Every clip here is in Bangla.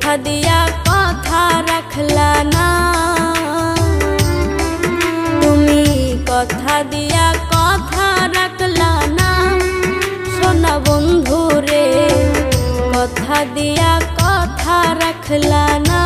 কথা দিয়া কথা রাখলা না। তুমি কথা দিয়া কথা রাখলা না সোনা বন্ধু রে, কথা দিয়া কথা রাখলা না।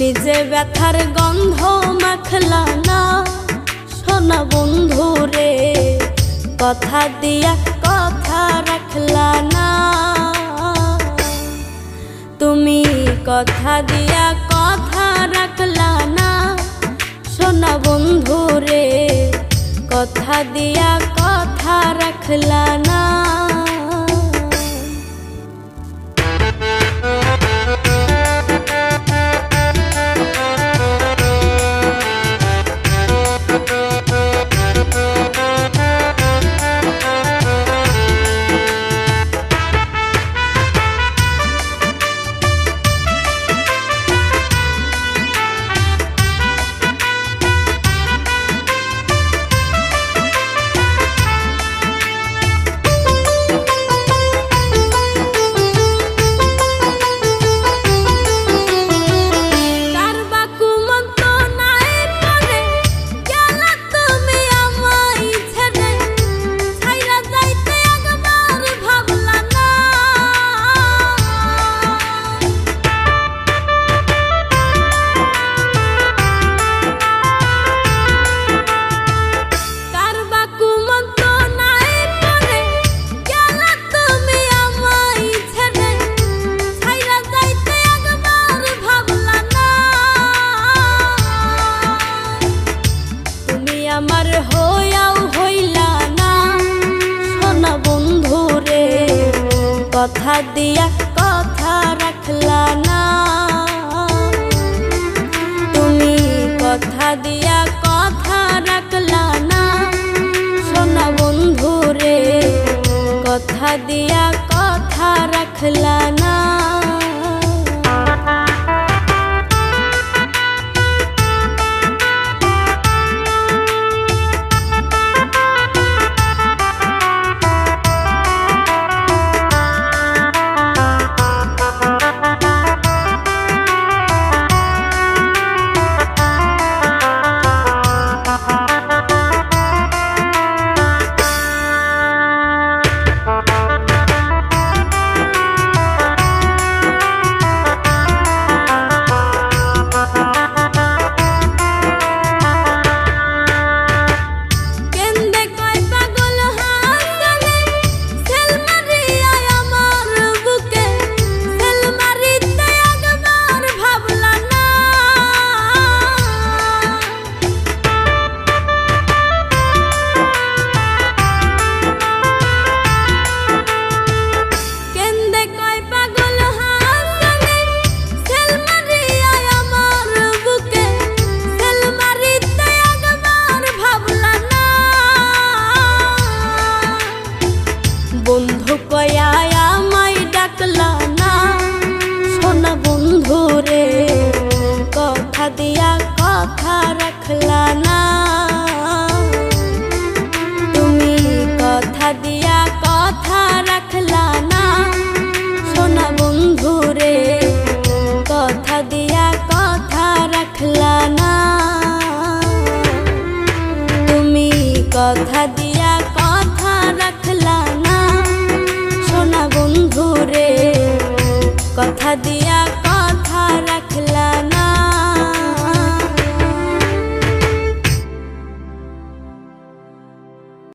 নিজে ব্যথার গন্ধ মাখলা না সোনা বন্ধু রে, কথা দিয়া কথা রাখলা না। তুমি কথা দিয়া কথা রাখলা না সোনা বন্ধু রে, কথা দিয়া কথা রাখলা না। আমার হইয়াও হইলা না সোনা বন্ধু রে, কথা দিয়া কথা রাখলা না। তুমি কথা দিয়া কথা রাখলা না সোনা বন্ধু রে, কথা দিয়া কথা রাখলা না। বন্ধু কয়া আমায় ডাকলা না সোনা বন্ধু রে, কথা দিয়া কথা রাখলা না। তুমি কথা দিয়া কথা রাখলা না সোনা বন্ধু রে, কথা দিয়া কথা রাখলা না। কথা দিয়া কথা রাখলা না সোনা বন্ধু রে কথা দিয়া